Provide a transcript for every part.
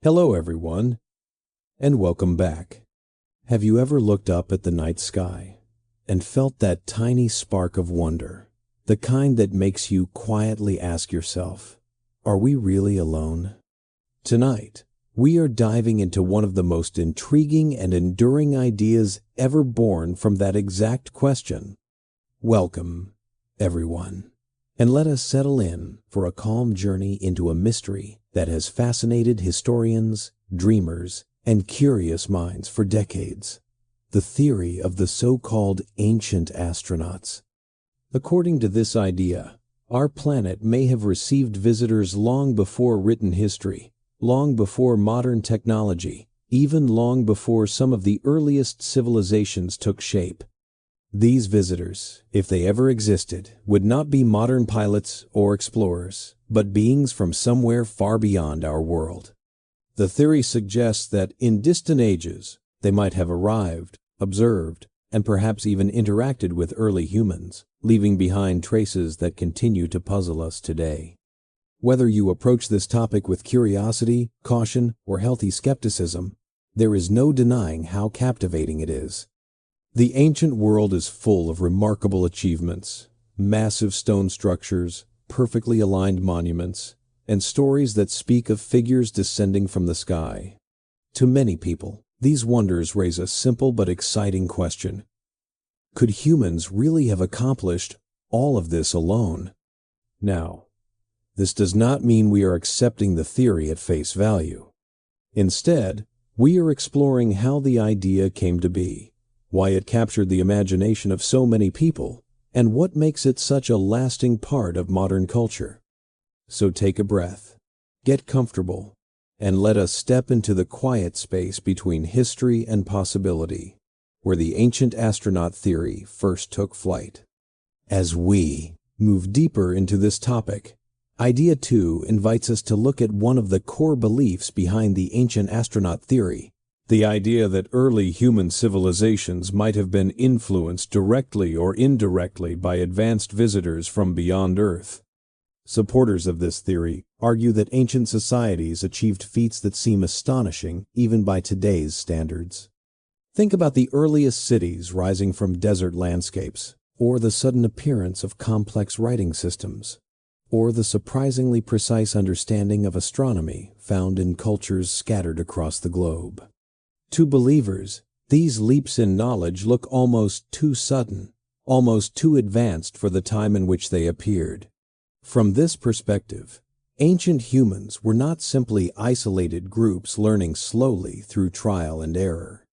Hello, everyone, and welcome back. Have you ever looked up at the night sky and felt that tiny spark of wonder, the kind that makes you quietly ask yourself, are we really alone? Tonight, we are diving into one of the most intriguing and enduring ideas ever born from that exact question. Welcome, everyone, and let us settle in for a calm journey into a mystery that has fascinated historians, dreamers, and curious minds for decades: the theory of the so-called ancient astronauts. According to this idea, our planet may have received visitors long before written history, long before modern technology, even long before some of the earliest civilizations took shape. These visitors, if they ever existed, would not be modern pilots or explorers, but beings from somewhere far beyond our world. The theory suggests that in distant ages, they might have arrived, observed, and perhaps even interacted with early humans, leaving behind traces that continue to puzzle us today. Whether you approach this topic with curiosity, caution, or healthy skepticism, there is no denying how captivating it is. The ancient world is full of remarkable achievements, massive stone structures, perfectly aligned monuments, and stories that speak of figures descending from the sky. To many people, these wonders raise a simple but exciting question. Could humans really have accomplished all of this alone? Now, this does not mean we are accepting the theory at face value. Instead, we are exploring how the idea came to be, why it captured the imagination of so many people, and what makes it such a lasting part of modern culture. So take a breath, get comfortable, and let us step into the quiet space between history and possibility, where the ancient astronaut theory first took flight. As we move deeper into this topic, Idea 2 invites us to look at one of the core beliefs behind the ancient astronaut theory: the idea that early human civilizations might have been influenced directly or indirectly by advanced visitors from beyond Earth. Supporters of this theory argue that ancient societies achieved feats that seem astonishing even by today's standards. Think about the earliest cities rising from desert landscapes, or the sudden appearance of complex writing systems, or the surprisingly precise understanding of astronomy found in cultures scattered across the globe. To believers, these leaps in knowledge look almost too sudden, almost too advanced for the time in which they appeared. From this perspective, ancient humans were not simply isolated groups learning slowly through trial and error.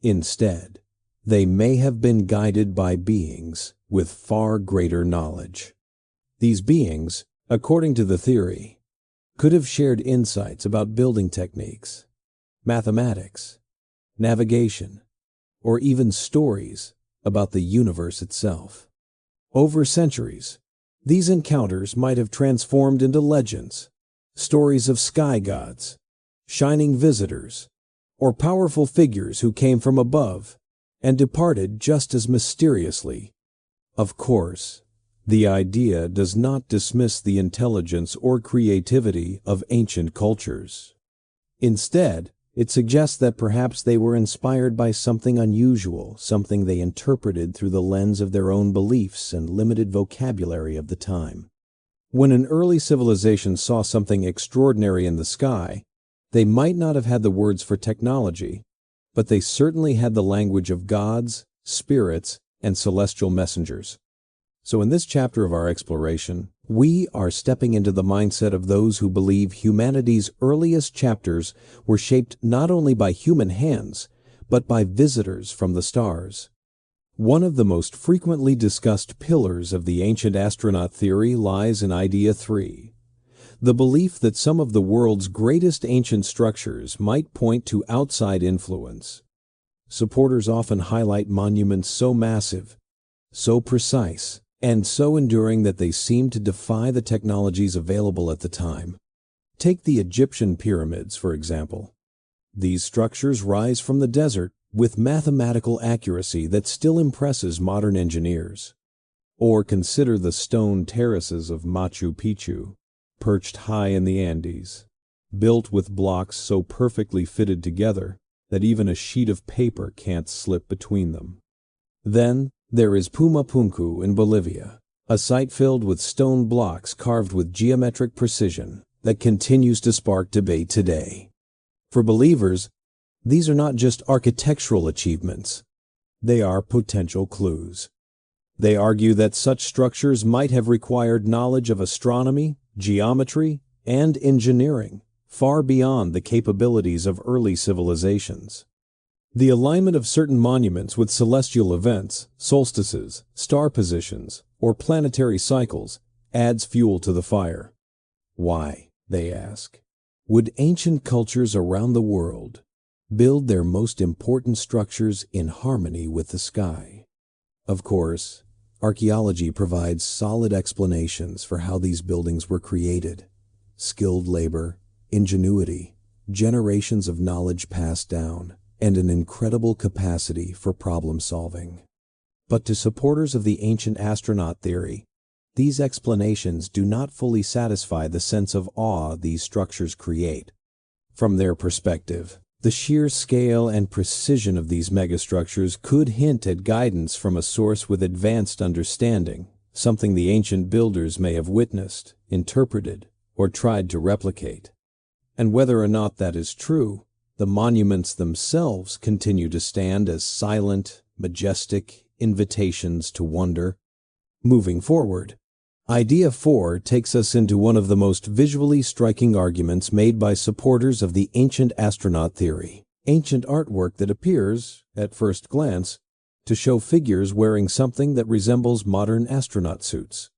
Instead, they may have been guided by beings with far greater knowledge. These beings, according to the theory, could have shared insights about building techniques, mathematics, navigation, or even stories about the universe itself. Over centuries, these encounters might have transformed into legends, stories of sky gods, shining visitors, or powerful figures who came from above and departed just as mysteriously. Of course, the idea does not dismiss the intelligence or creativity of ancient cultures. Instead, it suggests that perhaps they were inspired by something unusual, something they interpreted through the lens of their own beliefs and limited vocabulary of the time. When an early civilization saw something extraordinary in the sky, they might not have had the words for technology, but they certainly had the language of gods, spirits, and celestial messengers. So in this chapter of our exploration, we are stepping into the mindset of those who believe humanity's earliest chapters were shaped not only by human hands, but by visitors from the stars. One of the most frequently discussed pillars of the ancient astronaut theory lies in Idea 3, the belief that some of the world's greatest ancient structures might point to outside influence. Supporters often highlight monuments so massive, so precise, and so enduring that they seem to defy the technologies available at the time. Take the Egyptian pyramids, for example. These structures rise from the desert with mathematical accuracy that still impresses modern engineers. Or consider the stone terraces of Machu Picchu, perched high in the Andes. built with blocks so perfectly fitted together that even a sheet of paper can't slip between them. Then there is Pumapunku in Bolivia, a site filled with stone blocks carved with geometric precision that continues to spark debate today. For believers, these are not just architectural achievements, they are potential clues. They argue that such structures might have required knowledge of astronomy, geometry, and engineering, far beyond the capabilities of early civilizations. The alignment of certain monuments with celestial events, solstices, star positions, or planetary cycles adds fuel to the fire. Why, they ask, would ancient cultures around the world build their most important structures in harmony with the sky? Of course, archaeology provides solid explanations for how these buildings were created. Skilled labor, ingenuity, generations of knowledge passed down, and an incredible capacity for problem solving. But to supporters of the ancient astronaut theory, these explanations do not fully satisfy the sense of awe these structures create. From their perspective, the sheer scale and precision of these megastructures could hint at guidance from a source with advanced understanding, something the ancient builders may have witnessed, interpreted, or tried to replicate. And whether or not that is true, the monuments themselves continue to stand as silent, majestic invitations to wonder. Moving forward, Idea 4 takes us into one of the most visually striking arguments made by supporters of the ancient astronaut theory. Ancient artwork that appears, at first glance, to show figures wearing something that resembles modern astronaut suits.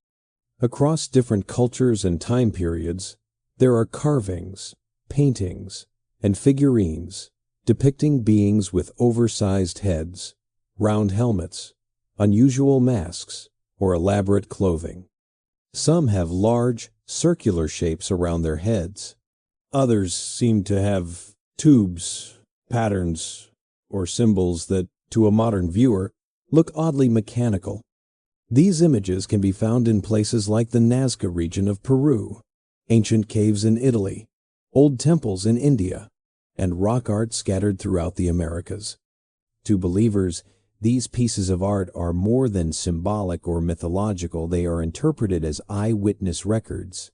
Across different cultures and time periods, there are carvings, paintings, and figurines depicting beings with oversized heads, round helmets, unusual masks, or elaborate clothing. Some have large, circular shapes around their heads. Others seem to have tubes, patterns, or symbols that, to a modern viewer, look oddly mechanical. These images can be found in places like the Nazca region of Peru, ancient caves in Italy, old temples in India, and rock art scattered throughout the Americas. To believers, these pieces of art are more than symbolic or mythological. They are interpreted as eyewitness records.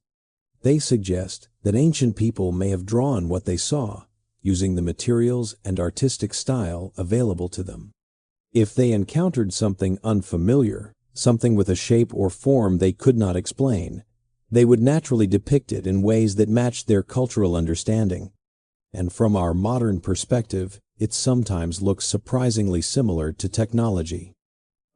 They suggest that ancient people may have drawn what they saw, using the materials and artistic style available to them. If they encountered something unfamiliar, something with a shape or form they could not explain, they would naturally depict it in ways that matched their cultural understanding. And from our modern perspective, it sometimes looks surprisingly similar to technology.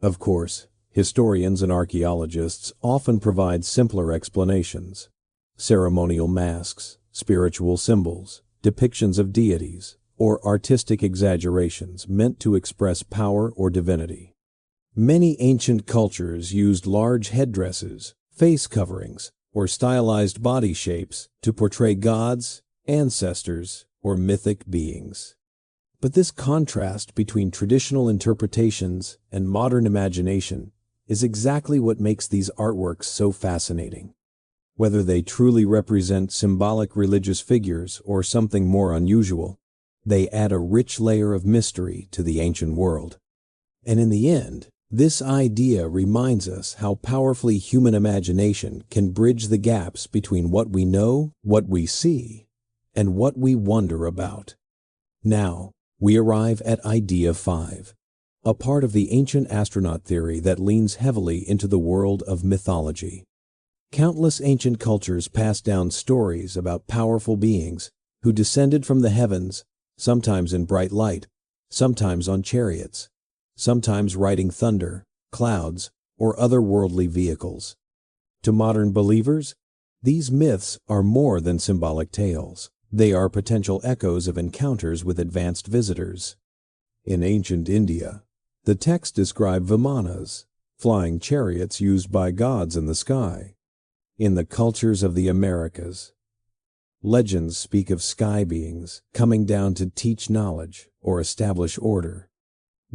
Of course, historians and archaeologists often provide simpler explanations. Ceremonial masks, spiritual symbols, depictions of deities, or artistic exaggerations meant to express power or divinity. Many ancient cultures used large headdresses, face coverings, or stylized body shapes to portray gods, ancestors, or mythic beings. But this contrast between traditional interpretations and modern imagination is exactly what makes these artworks so fascinating. Whether they truly represent symbolic religious figures or something more unusual, they add a rich layer of mystery to the ancient world. And in the end, this idea reminds us how powerfully human imagination can bridge the gaps between what we know, what we see, and what we wonder about. Now, we arrive at Idea 5, a part of the ancient astronaut theory that leans heavily into the world of mythology. Countless ancient cultures passed down stories about powerful beings who descended from the heavens, sometimes in bright light, sometimes on chariots, sometimes riding thunder, clouds, or otherworldly vehicles. To modern believers, these myths are more than symbolic tales. They are potential echoes of encounters with advanced visitors. In ancient India, the texts describe vimanas, flying chariots used by gods in the sky. In the cultures of the Americas, legends speak of sky beings coming down to teach knowledge or establish order.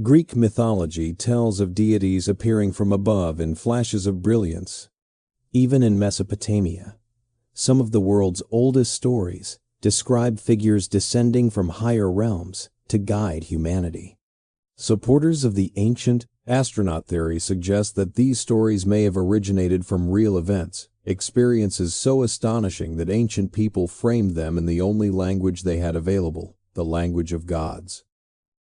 Greek mythology tells of deities appearing from above in flashes of brilliance. Even in Mesopotamia, some of the world's oldest stories describe figures descending from higher realms to guide humanity. Supporters of the ancient astronaut theory suggest that these stories may have originated from real events, experiences so astonishing that ancient people framed them in the only language they had available, the language of gods.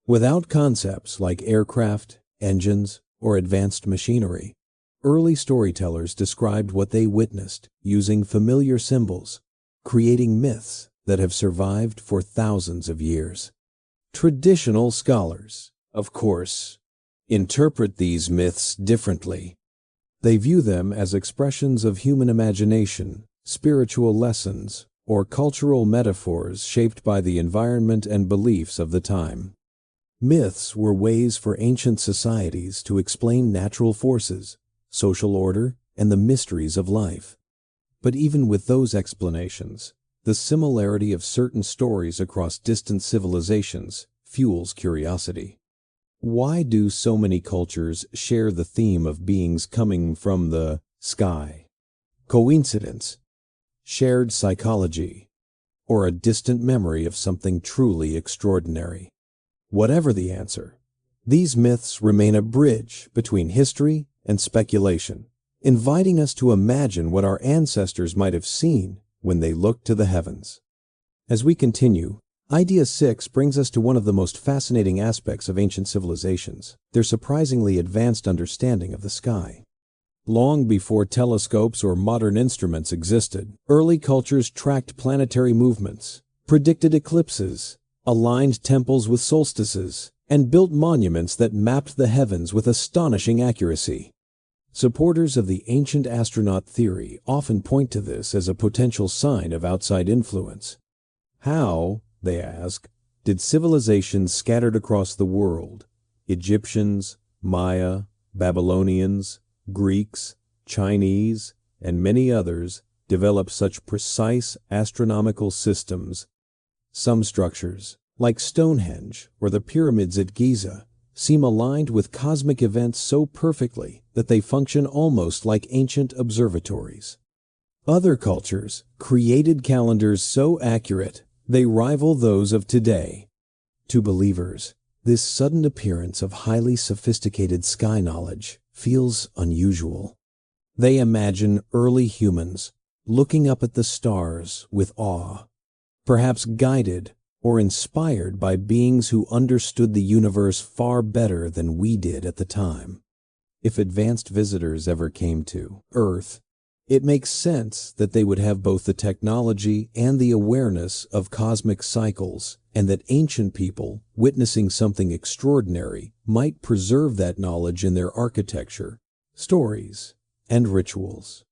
Without concepts like aircraft, engines, or advanced machinery, early storytellers described what they witnessed using familiar symbols, creating myths that have survived for thousands of years. Traditional scholars, of course, interpret these myths differently. They view them as expressions of human imagination, spiritual lessons, or cultural metaphors shaped by the environment and beliefs of the time. Myths were ways for ancient societies to explain natural forces, social order, and the mysteries of life. But even with those explanations, the similarity of certain stories across distant civilizations fuels curiosity. Why do so many cultures share the theme of beings coming from the sky? Coincidence, shared psychology, or a distant memory of something truly extraordinary? Whatever the answer, these myths remain a bridge between history and speculation, inviting us to imagine what our ancestors might have seen when they looked to the heavens. As we continue, Idea 6 brings us to one of the most fascinating aspects of ancient civilizations, their surprisingly advanced understanding of the sky. Long before telescopes or modern instruments existed, early cultures tracked planetary movements, predicted eclipses, aligned temples with solstices, and built monuments that mapped the heavens with astonishing accuracy. Supporters of the ancient astronaut theory often point to this as a potential sign of outside influence. How, they ask, did civilizations scattered across the world, Egyptians, Maya, Babylonians, Greeks, Chinese, and many others, develop such precise astronomical systems? Some structures, like Stonehenge or the pyramids at Giza, seem aligned with cosmic events so perfectly that they function almost like ancient observatories. Other cultures created calendars so accurate they rival those of today. To believers, this sudden appearance of highly sophisticated sky knowledge feels unusual. They imagine early humans looking up at the stars with awe, perhaps guided or inspired by beings who understood the universe far better than we did at the time. If advanced visitors ever came to Earth, it makes sense that they would have both the technology and the awareness of cosmic cycles, and that ancient people, witnessing something extraordinary, might preserve that knowledge in their architecture, stories, and rituals.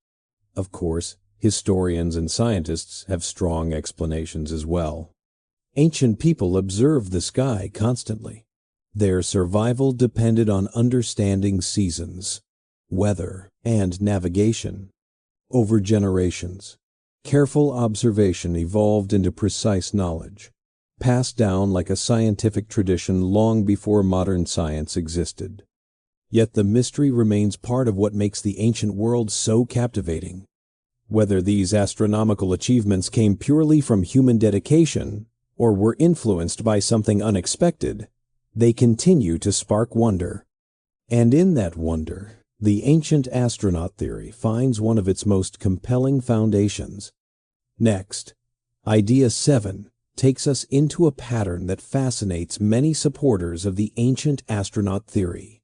Of course, historians and scientists have strong explanations as well. Ancient people observed the sky constantly. Their survival depended on understanding seasons, weather, and navigation. Over generations, careful observation evolved into precise knowledge, passed down like a scientific tradition long before modern science existed. Yet the mystery remains part of what makes the ancient world so captivating. Whether these astronomical achievements came purely from human dedication or were influenced by something unexpected, they continue to spark wonder. And in that wonder, the ancient astronaut theory finds one of its most compelling foundations. Next, Idea 7 takes us into a pattern that fascinates many supporters of the ancient astronaut theory: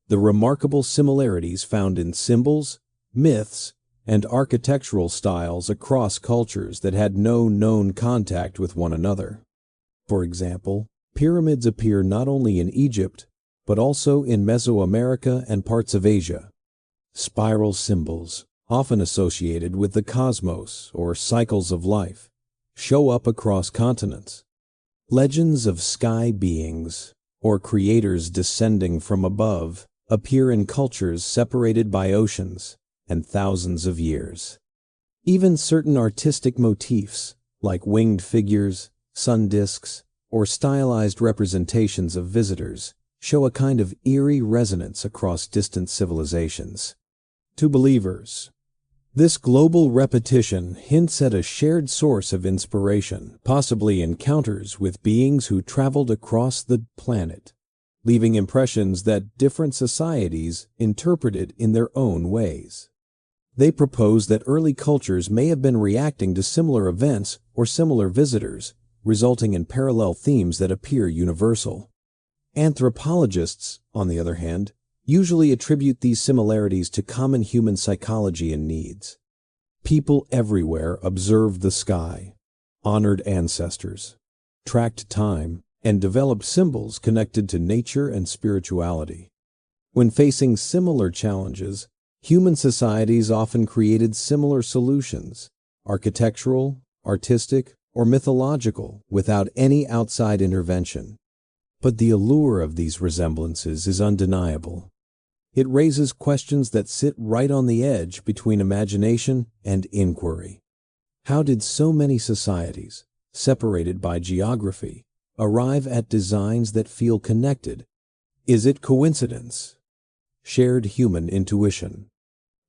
the remarkable similarities found in symbols, myths, and architectural styles across cultures that had no known contact with one another. For example, pyramids appear not only in Egypt, but also in Mesoamerica and parts of Asia. Spiral symbols, often associated with the cosmos or cycles of life, show up across continents. Legends of sky beings, or creators descending from above, appear in cultures separated by oceans and thousands of years. Even certain artistic motifs, like winged figures, sun disks, or stylized representations of visitors, show a kind of eerie resonance across distant civilizations. To believers, This global repetition hints at a shared source of inspiration, possibly encounters with beings who traveled across the planet, leaving impressions that different societies interpreted in their own ways. They propose that early cultures may have been reacting to similar events or similar visitors, resulting in parallel themes that appear universal. Anthropologists, on the other hand, usually attribute these similarities to common human psychology and needs. People everywhere observed the sky, honored ancestors, tracked time, and developed symbols connected to nature and spirituality. When facing similar challenges, human societies often created similar solutions, architectural, artistic, or mythological, without any outside intervention. But the allure of these resemblances is undeniable. It raises questions that sit right on the edge between imagination and inquiry. How did so many societies, separated by geography, arrive at designs that feel connected? Is it coincidence, shared human intuition,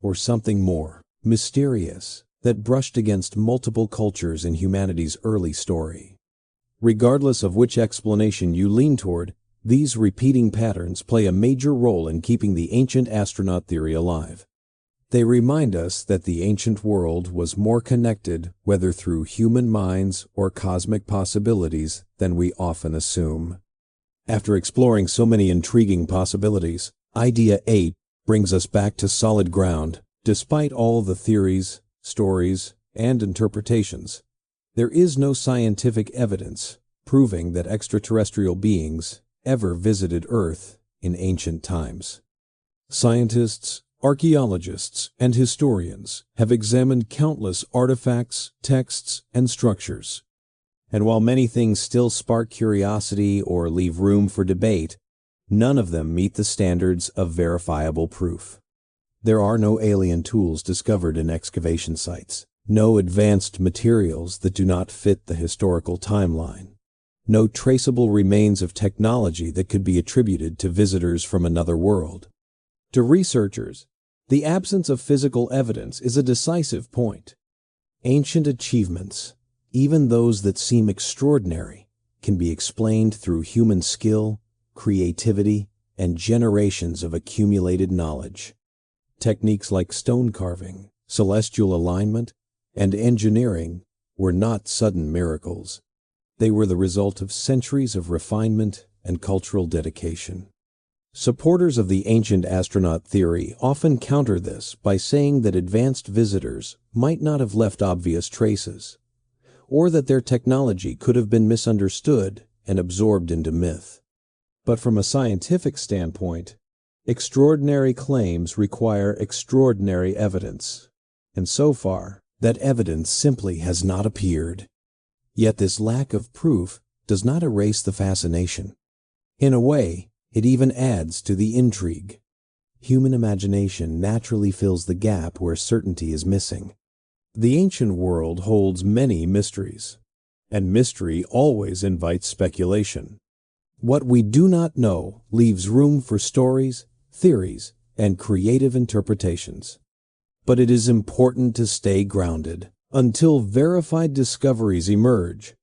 or something more mysterious that brushed against multiple cultures in humanity's early story? Regardless of which explanation you lean toward, these repeating patterns play a major role in keeping the ancient astronaut theory alive. They remind us that the ancient world was more connected, whether through human minds or cosmic possibilities, than we often assume. After exploring so many intriguing possibilities, Idea 8 brings us back to solid ground. Despite all the theories, stories, and interpretations, there is no scientific evidence proving that extraterrestrial beings ever visited Earth in ancient times. Scientists, archaeologists, and historians have examined countless artifacts, texts, and structures. And while many things still spark curiosity or leave room for debate, none of them meet the standards of verifiable proof. There are no alien tools discovered in excavation sites, no advanced materials that do not fit the historical timeline, no traceable remains of technology that could be attributed to visitors from another world. To researchers, the absence of physical evidence is a decisive point. Ancient achievements, even those that seem extraordinary, can be explained through human skill, creativity, and generations of accumulated knowledge. Techniques like stone carving, celestial alignment, and engineering were not sudden miracles. They were the result of centuries of refinement and cultural dedication. Supporters of the ancient astronaut theory often counter this by saying that advanced visitors might not have left obvious traces, or that their technology could have been misunderstood and absorbed into myth. But from a scientific standpoint, extraordinary claims require extraordinary evidence, and so far, that evidence simply has not appeared. Yet this lack of proof does not erase the fascination. In a way, it even adds to the intrigue. Human imagination naturally fills the gap where certainty is missing. The ancient world holds many mysteries, and mystery always invites speculation. What we do not know leaves room for stories, theories, and creative interpretations. But it is important to stay grounded. Until verified discoveries emerge,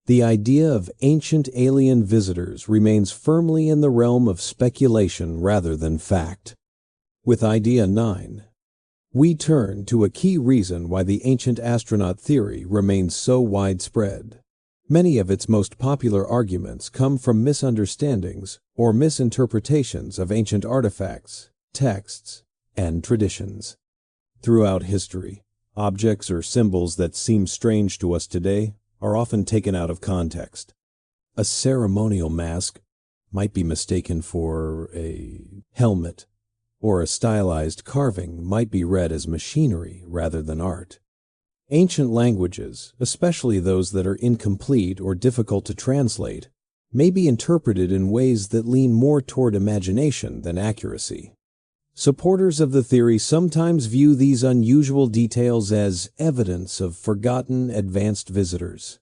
the idea of ancient alien visitors remains firmly in the realm of speculation rather than fact. With Idea 9, we turn to a key reason why the ancient astronaut theory remains so widespread. Many of its most popular arguments come from misunderstandings or misinterpretations of ancient artifacts, texts, and traditions. Throughout history, objects or symbols that seem strange to us today are often taken out of context. A ceremonial mask might be mistaken for a helmet, or a stylized carving might be read as machinery rather than art. Ancient languages, especially those that are incomplete or difficult to translate, may be interpreted in ways that lean more toward imagination than accuracy. Supporters of the theory sometimes view these unusual details as evidence of forgotten advanced visitors.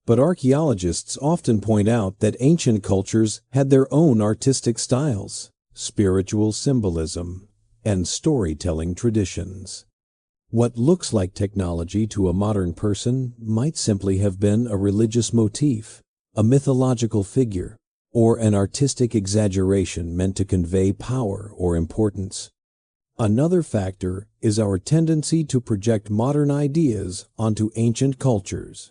But archaeologists often point out that ancient cultures had their own artistic styles, spiritual symbolism, and storytelling traditions. What looks like technology to a modern person might simply have been a religious motif, a mythological figure, or an artistic exaggeration meant to convey power or importance. Another factor is our tendency to project modern ideas onto ancient cultures.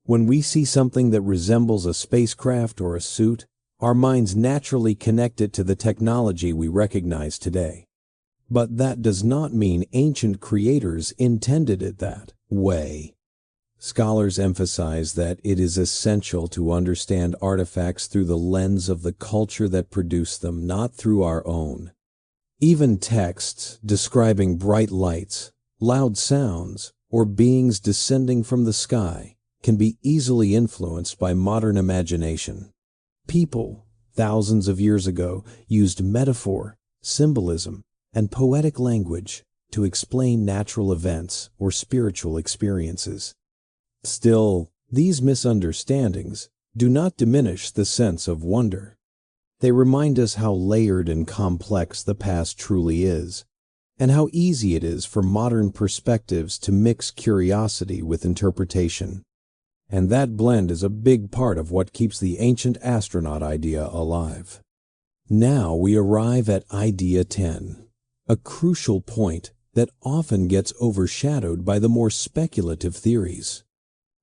When we see something that resembles a spacecraft or a suit, our minds naturally connect it to the technology we recognize today. But that does not mean ancient creators intended it that way. Scholars emphasize that it is essential to understand artifacts through the lens of the culture that produced them, not through our own. Even texts describing bright lights, loud sounds, or beings descending from the sky can be easily influenced by modern imagination. People, thousands of years ago, used metaphor, symbolism, and poetic language to explain natural events or spiritual experiences. Still, these misunderstandings do not diminish the sense of wonder. They remind us how layered and complex the past truly is, and how easy it is for modern perspectives to mix curiosity with interpretation. And that blend is a big part of what keeps the ancient astronaut idea alive. Now we arrive at Idea 10, a crucial point that often gets overshadowed by the more speculative theories.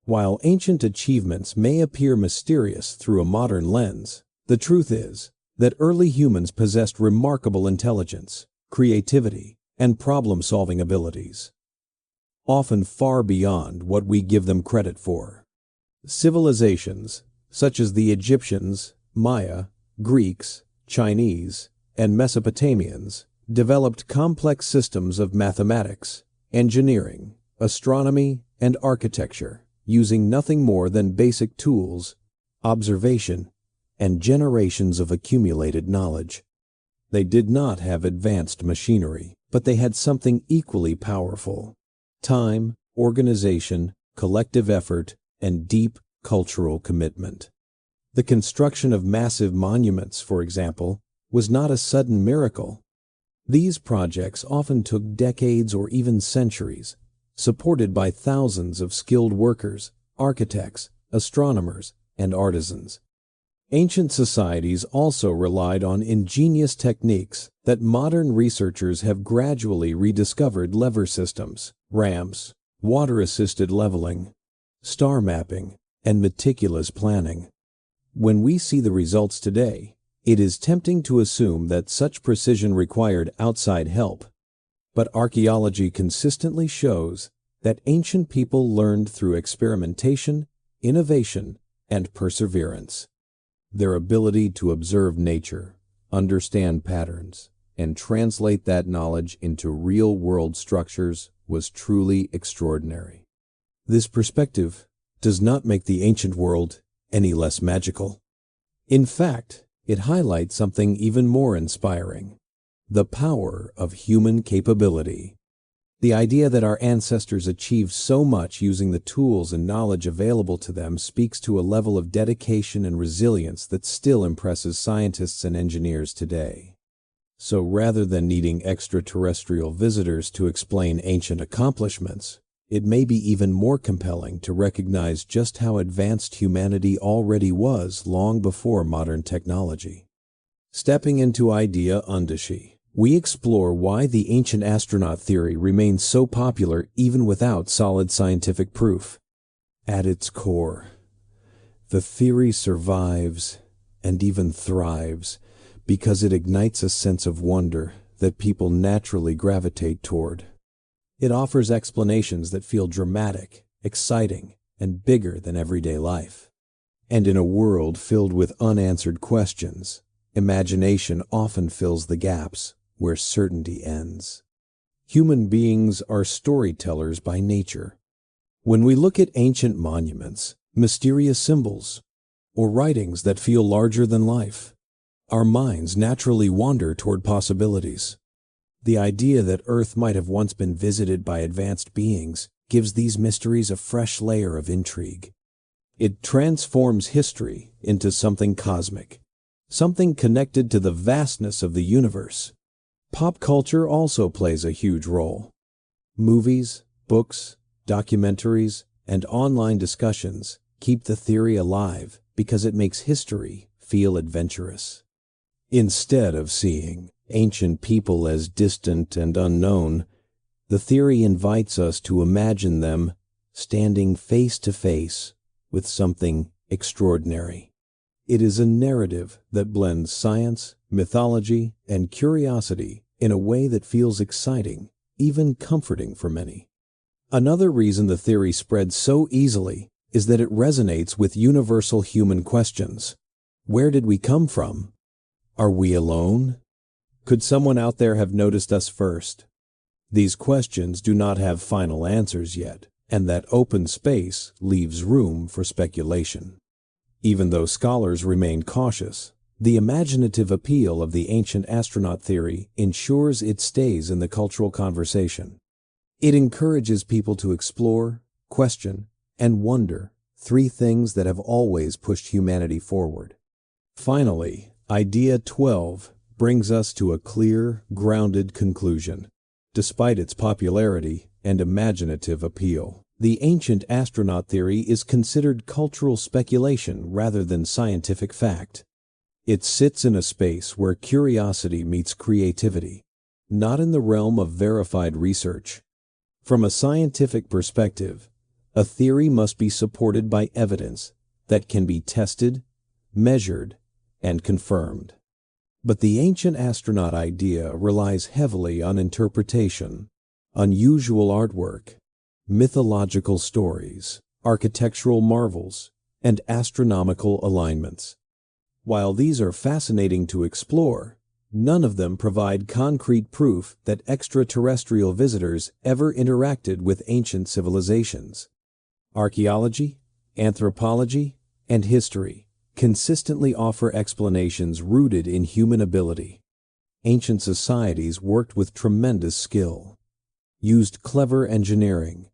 While ancient achievements may appear mysterious through a modern lens, the truth is that early humans possessed remarkable intelligence, creativity, and problem-solving abilities, often far beyond what we give them credit for. Civilizations, such as the Egyptians, Maya, Greeks, Chinese, and Mesopotamians, developed complex systems of mathematics, engineering, astronomy, and architecture, using nothing more than basic tools, observation, and generations of accumulated knowledge. They did not have advanced machinery, but they had something equally powerful: time, organization, collective effort, and deep cultural commitment. The construction of massive monuments, for example, was not a sudden miracle. These projects often took decades or even centuries, supported by thousands of skilled workers, architects, astronomers, and artisans. Ancient societies also relied on ingenious techniques that modern researchers have gradually rediscovered: lever systems, ramps, water-assisted leveling, star mapping, and meticulous planning. When we see the results today, it is tempting to assume that such precision required outside help. But archaeology consistently shows that ancient people learned through experimentation, innovation, and perseverance. Their ability to observe nature, understand patterns, and translate that knowledge into real-world structures was truly extraordinary. This perspective does not make the ancient world any less magical. In fact, it highlights something even more inspiring: the power of human capability. The idea that our ancestors achieved so much using the tools and knowledge available to them speaks to a level of dedication and resilience that still impresses scientists and engineers today. So rather than needing extraterrestrial visitors to explain ancient accomplishments, it may be even more compelling to recognize just how advanced humanity already was long before modern technology. Stepping into Idea Undishi, we explore why the ancient astronaut theory remains so popular even without solid scientific proof. At its core, the theory survives and even thrives because it ignites a sense of wonder that people naturally gravitate toward. It offers explanations that feel dramatic, exciting, and bigger than everyday life. And in a world filled with unanswered questions, imagination often fills the gaps where certainty ends. Human beings are storytellers by nature. When we look at ancient monuments, mysterious symbols, or writings that feel larger than life, our minds naturally wander toward possibilities. The idea that Earth might have once been visited by advanced beings gives these mysteries a fresh layer of intrigue. It transforms history into something cosmic, something connected to the vastness of the universe. Pop culture also plays a huge role. Movies, books, documentaries, and online discussions keep the theory alive because it makes history feel adventurous. Instead of seeing ancient people as distant and unknown, the theory invites us to imagine them standing face to face with something extraordinary. It is a narrative that blends science, mythology, and curiosity in a way that feels exciting, even comforting for many. Another reason the theory spreads so easily is that it resonates with universal human questions. Where did we come from? Are we alone? Could someone out there have noticed us first? These questions do not have final answers yet, and that open space leaves room for speculation. Even though scholars remain cautious, the imaginative appeal of the ancient astronaut theory ensures it stays in the cultural conversation. It encourages people to explore, question, and wonder, three things that have always pushed humanity forward. Finally, Idea 12 brings us to a clear, grounded conclusion. Despite its popularity and imaginative appeal, the ancient astronaut theory is considered cultural speculation rather than scientific fact. It sits in a space where curiosity meets creativity, not in the realm of verified research. From a scientific perspective, a theory must be supported by evidence that can be tested, measured, and confirmed. But the ancient astronaut idea relies heavily on interpretation, unusual artwork, mythological stories, architectural marvels, and astronomical alignments. While these are fascinating to explore, none of them provide concrete proof that extraterrestrial visitors ever interacted with ancient civilizations. Archaeology, anthropology, and history consistently offer explanations rooted in human ability. Ancient societies worked with tremendous skill, used clever engineering,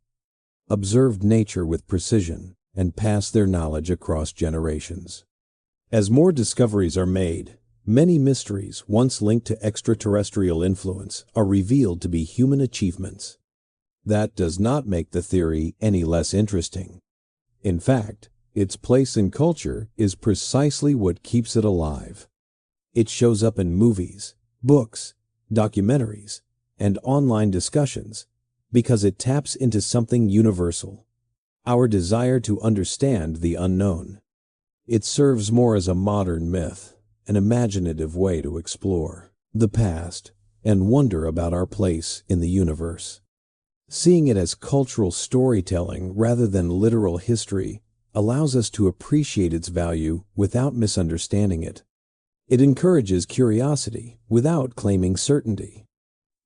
observed nature with precision, and passed their knowledge across generations. As more discoveries are made, many mysteries once linked to extraterrestrial influence are revealed to be human achievements. That does not make the theory any less interesting. In fact, its place in culture is precisely what keeps it alive. It shows up in movies, books, documentaries, and online discussions because it taps into something universal: our desire to understand the unknown. It serves more as a modern myth, an imaginative way to explore the past and wonder about our place in the universe. Seeing it as cultural storytelling rather than literal history allows us to appreciate its value without misunderstanding it. It encourages curiosity without claiming certainty.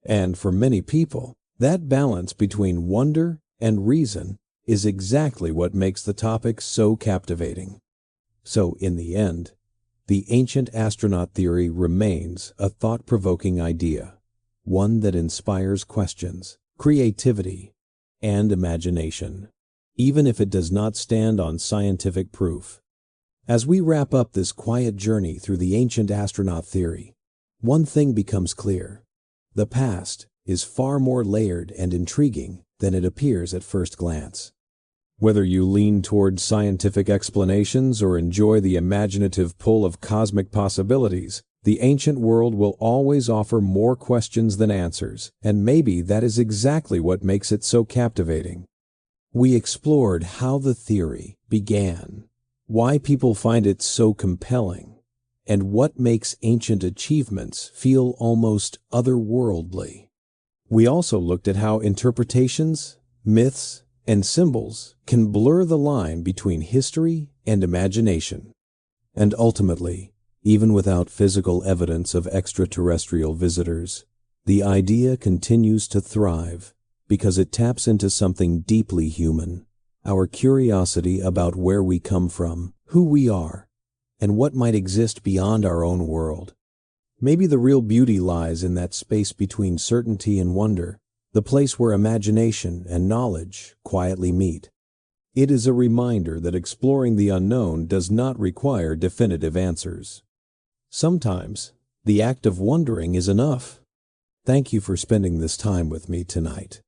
And for many people, that balance between wonder and reason is exactly what makes the topic so captivating. So, in the end, the ancient astronaut theory remains a thought-provoking idea, one that inspires questions, creativity, and imagination, even if it does not stand on scientific proof. As we wrap up this quiet journey through the ancient astronaut theory, one thing becomes clear: the past is far more layered and intriguing than it appears at first glance. Whether you lean toward scientific explanations or enjoy the imaginative pull of cosmic possibilities, the ancient world will always offer more questions than answers, and maybe that is exactly what makes it so captivating. We explored how the theory began, why people find it so compelling, and what makes ancient achievements feel almost otherworldly. We also looked at how interpretations, myths, and symbols can blur the line between history and imagination. And ultimately, even without physical evidence of extraterrestrial visitors, the idea continues to thrive because it taps into something deeply human: our curiosity about where we come from, who we are, and what might exist beyond our own world. Maybe the real beauty lies in that space between certainty and wonder, the place where imagination and knowledge quietly meet. It is a reminder that exploring the unknown does not require definitive answers. Sometimes, the act of wondering is enough. Thank you for spending this time with me tonight.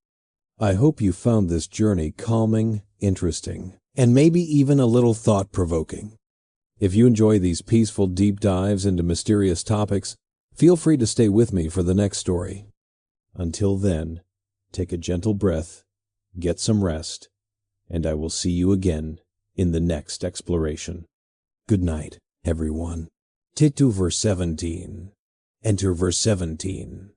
I hope you found this journey calming, interesting, and maybe even a little thought-provoking. If you enjoy these peaceful deep dives into mysterious topics, feel free to stay with me for the next story. Until then, take a gentle breath, get some rest, and I will see you again in the next exploration. Good night, everyone. Take to verse 17. Enter verse 17.